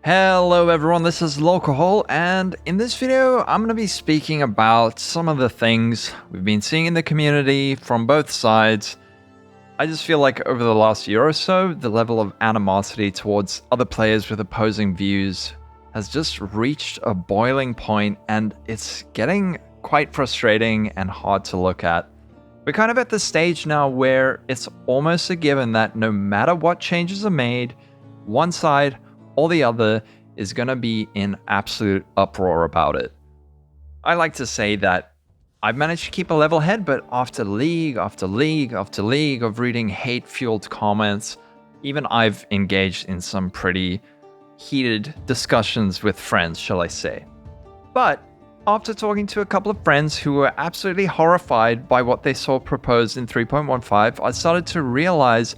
Hello everyone, this is Lolcohol, and in this video I'm going to be speaking about some of the things we've been seeing in the community from both sides. I just feel like over the last year or so, the level of animosity towards other players with opposing views has just reached a boiling point, and it's getting quite frustrating and hard to look at. We're kind of at the stage now where it's almost a given that no matter what changes are made, one side or the other is going to be in absolute uproar about it. I like to say that I've managed to keep a level head, but after league after league after league of reading hate-fueled comments, even I've engaged in some pretty heated discussions with friends, shall I say. But after talking to a couple of friends who were absolutely horrified by what they saw proposed in 3.15, I started to realize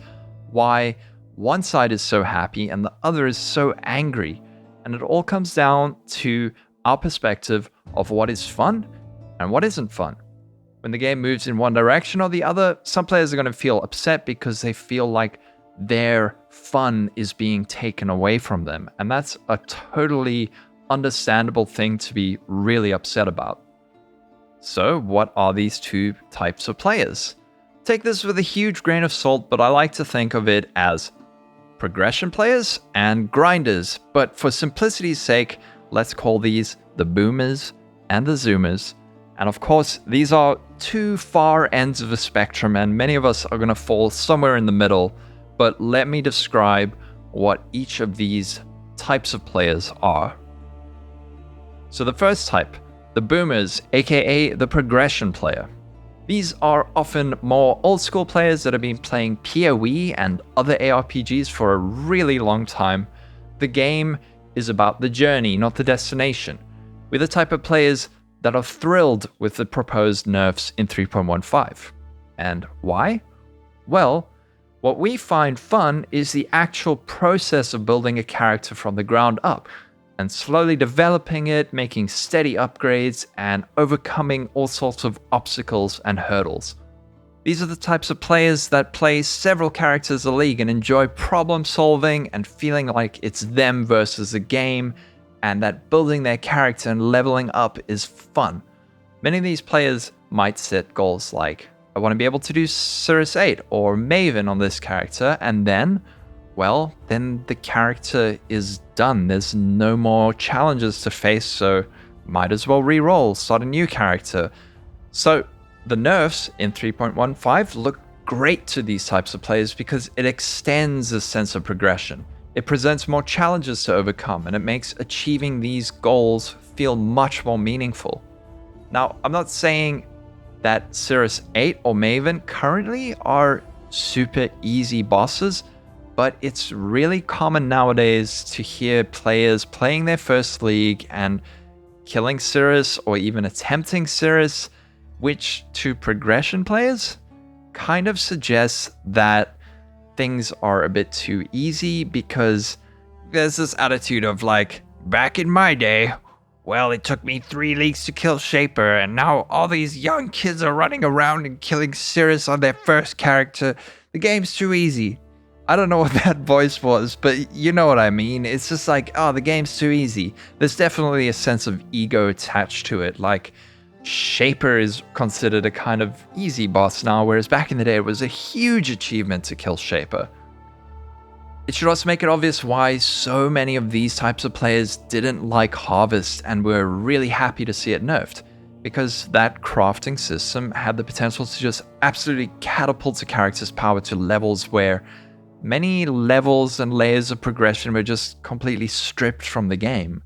why one side is so happy and the other is so angry. And it all comes down to our perspective of what is fun and what isn't fun. When the game moves in one direction or the other, some players are going to feel upset because they feel like their fun is being taken away from them. And that's a totally understandable thing to be really upset about. So what are these two types of players? Take this with a huge grain of salt, but I like to think of it as progression players and grinders, but for simplicity's sake, let's call these the boomers and the zoomers. And of course, these are two far ends of the spectrum, and many of us are going to fall somewhere in the middle, but let me describe what each of these types of players are. So the first type, the boomers, aka the progression player. These are often more old school players that have been playing PoE and other ARPGs for a really long time. The game is about the journey, not the destination. We're the type of players that are thrilled with the proposed nerfs in 3.15. And why? Well, what we find fun is the actual process of building a character from the ground up, and slowly developing it, making steady upgrades, and overcoming all sorts of obstacles and hurdles. These are the types of players that play several characters a league and enjoy problem solving and feeling like it's them versus the game, and that building their character and leveling up is fun. Many of these players might set goals like, I want to be able to do Cirrus 8 or Maven on this character, and then the character is done. There's no more challenges to face, so might as well re-roll, start a new character. So the nerfs in 3.15 look great to these types of players because it extends a sense of progression. It presents more challenges to overcome, and it makes achieving these goals feel much more meaningful. Now, I'm not saying that Cirrus 8 or Maven currently are super easy bosses, but it's really common nowadays to hear players playing their first league and killing Cirrus or even attempting Cirrus, which to progression players kind of suggests that things are a bit too easy, because there's this attitude of like, back in my day, well, it took me 3 leagues to kill Shaper, and now all these young kids are running around and killing Cirrus on their first character. The game's too easy. I don't know what that voice was, but you know what I mean. It's just like, oh, the game's too easy. There's definitely a sense of ego attached to it. Like, Shaper is considered a kind of easy boss now, whereas back in the day it was a huge achievement to kill Shaper. It should also make it obvious why so many of these types of players didn't like Harvest and were really happy to see it nerfed, because that crafting system had the potential to just absolutely catapult a character's power to levels where many levels and layers of progression were just completely stripped from the game.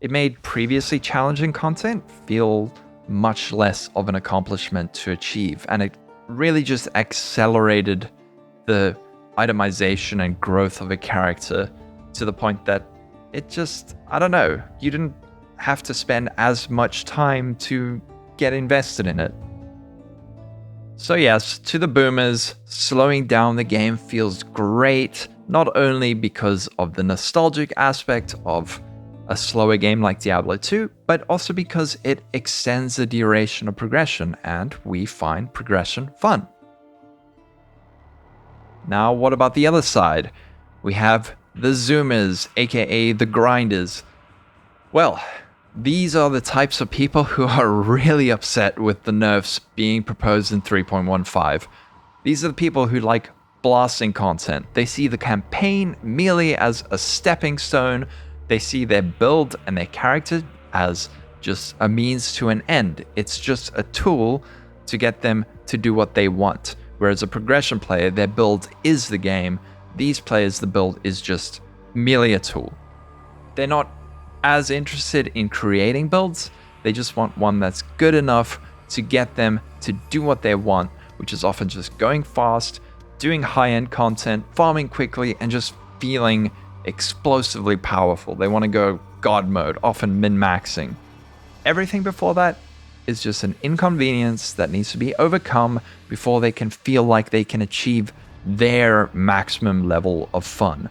It made previously challenging content feel much less of an accomplishment to achieve, and it really just accelerated the itemization and growth of a character to the point that it just, I don't know, you didn't have to spend as much time to get invested in it. So yes, to the boomers, slowing down the game feels great, not only because of the nostalgic aspect of a slower game like Diablo 2, but also because it extends the duration of progression, and we find progression fun. Now, what about the other side? We have the zoomers, aka the grinders. Well, these are the types of people who are really upset with the nerfs being proposed in 3.15. These are the people who like blasting content. They see the campaign merely as a stepping stone. They see their build and their character as just a means to an end. It's just a tool to get them to do what they want. Whereas a progression player, their build is the game. These players, the build is just merely a tool. They're not as interested in creating builds. They just want one that's good enough to get them to do what they want, which is often just going fast, doing high-end content, farming quickly, and just feeling explosively powerful. They want to go god mode, often min-maxing. Everything before that is just an inconvenience that needs to be overcome before they can feel like they can achieve their maximum level of fun.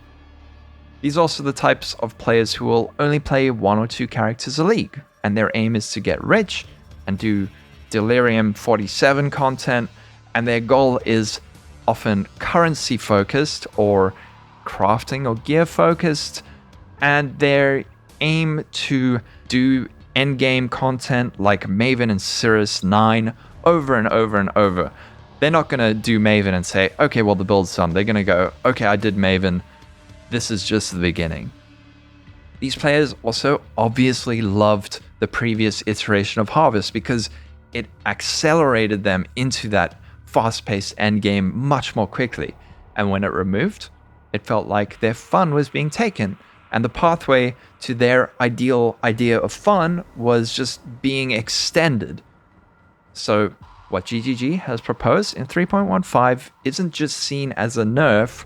These are also the types of players who will only play 1 or 2 characters a league, and their aim is to get rich and do Delirium 47 content, and their goal is often currency focused or crafting or gear focused, and their aim to do endgame content like Maven and Cirrus 9 over and over and over. They're not going to do Maven and say, okay, well, the build's done. They're going to go, okay, I did Maven. This is just the beginning. These players also obviously loved the previous iteration of Harvest because it accelerated them into that fast-paced endgame much more quickly. And when it removed, it felt like their fun was being taken, and the pathway to their ideal idea of fun was just being extended. So what GGG has proposed in 3.15 isn't just seen as a nerf,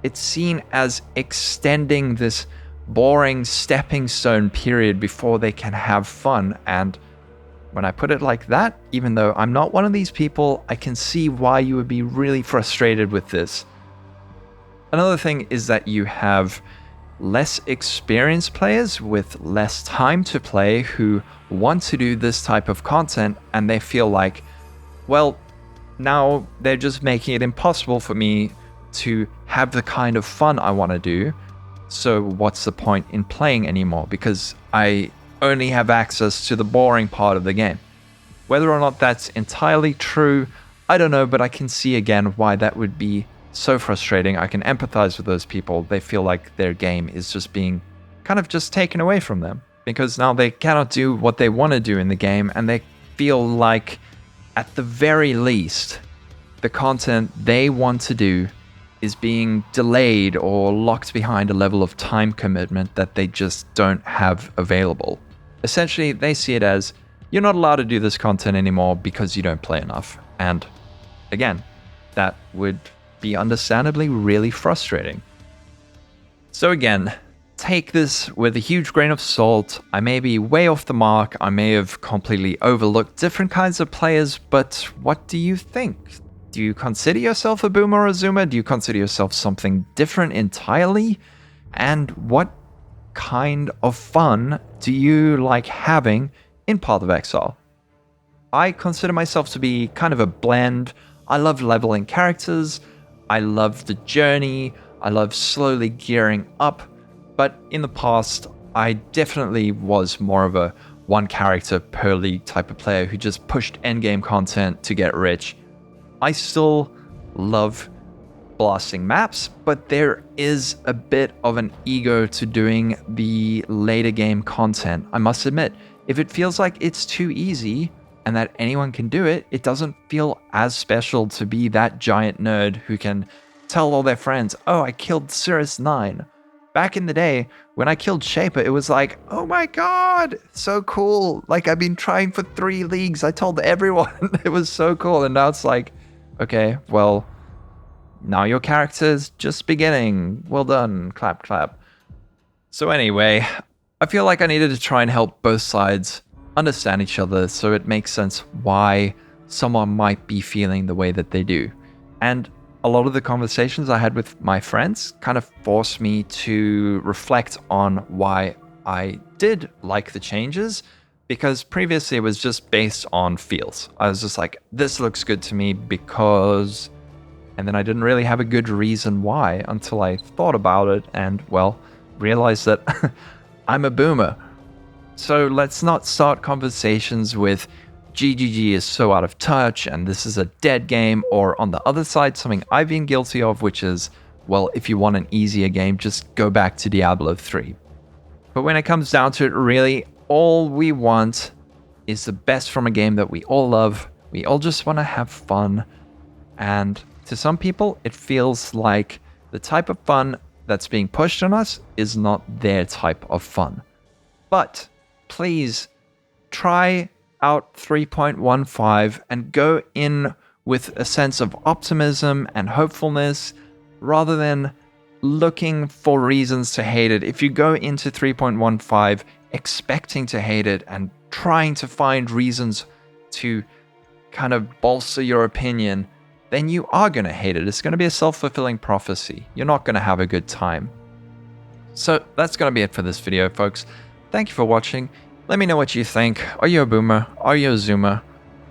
it's seen as extending this boring stepping stone period before they can have fun. And when I put it like that, even though I'm not one of these people, I can see why you would be really frustrated with this. Another thing is that you have less experienced players with less time to play who want to do this type of content, and they feel like, well, now they're just making it impossible for me to have the kind of fun I want to do. So what's the point in playing anymore? Because I only have access to the boring part of the game. Whether or not that's entirely true, I don't know, but I can see again why that would be so frustrating. I can empathize with those people. They feel like their game is just being kind of just taken away from them because now they cannot do what they want to do in the game, and they feel like at the very least the content they want to do is being delayed or locked behind a level of time commitment that they just don't have available. Essentially, they see it as, you're not allowed to do this content anymore because you don't play enough. And again, that would be understandably really frustrating. So again, take this with a huge grain of salt. I may be way off the mark. I may have completely overlooked different kinds of players, but what do you think? Do you consider yourself a boomer or a zoomer? Do you consider yourself something different entirely? And what kind of fun do you like having in Path of Exile? I consider myself to be kind of a blend. I love leveling characters. I love the journey. I love slowly gearing up. But in the past, I definitely was more of a one character per league type of player who just pushed endgame content to get rich. I still love blasting maps, but there is a bit of an ego to doing the later game content. I must admit, if it feels like it's too easy and that anyone can do it, it doesn't feel as special to be that giant nerd who can tell all their friends, oh, I killed Cirrus 9. Back in the day, when I killed Shaper, it was like, oh my god, so cool. Like, I've been trying for 3 leagues. I told everyone. It was so cool. And now it's like, okay, well, now your character's just beginning. Well done. Clap, clap. So anyway, I feel like I needed to try and help both sides understand each other so it makes sense why someone might be feeling the way that they do. And a lot of the conversations I had with my friends kind of forced me to reflect on why I did like the changes, because previously it was just based on feels. I was just like, this looks good to me because... And then I didn't really have a good reason why until I thought about it and, well, realized that I'm a boomer. So let's not start conversations with GGG is so out of touch and this is a dead game, or on the other side, something I've been guilty of, which is, well, if you want an easier game, just go back to Diablo 3. But when it comes down to it, really, all we want is the best from a game that we all love. We all just want to have fun. And to some people, it feels like the type of fun that's being pushed on us is not their type of fun. But please try out 3.15 and go in with a sense of optimism and hopefulness rather than looking for reasons to hate it. If you go into 3.15 expecting to hate it and trying to find reasons to kind of bolster your opinion, then you are going to hate it. It's going to be a self-fulfilling prophecy. You're not going to have a good time. So that's going to be it for this video, folks. Thank you for watching. Let me know what you think. Are you a boomer? Are you a zoomer?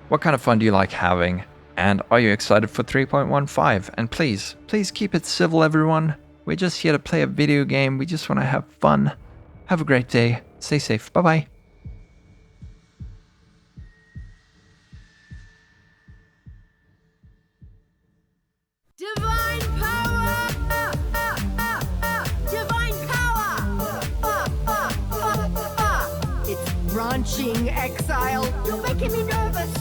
What kind of fun do you like having? And are you excited for 3.15? And please keep it civil, everyone. We're just here to play a video game. We just want to have fun. Have a great day. Stay safe. Bye-bye. Divine power! Divine power! It's branching exile. You're making me nervous.